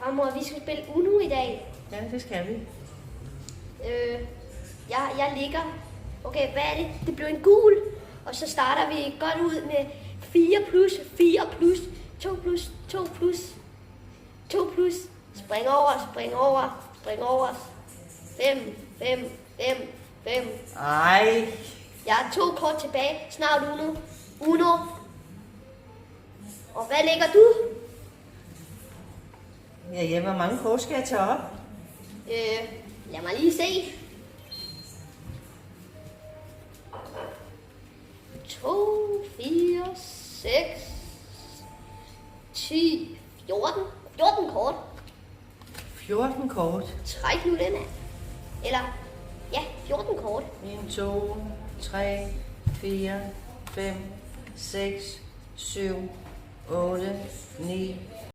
Farmor, vi skal spille Uno i dag. Ja, det skal vi. Jeg ligger. Okay, hvad er det? Det blev en gul. Og så starter vi godt ud med 4 plus, 4 plus, 2 plus, 2 plus, 2 plus. Spring over, spring over, spring over. 5, 5, 5, 5. Ej. Jeg har 2 kort tilbage. Snart Uno. Uno. Og hvad lægger du? Ja, hvor mange kort skal jeg tage op? Lad mig lige se. 2, 4, 6, 10, 14. 14 kort. 14 kort. Træk nu den af. Eller, ja, 14 kort. 1, 2, 3, 4, 5, 6, 7, 8, 9,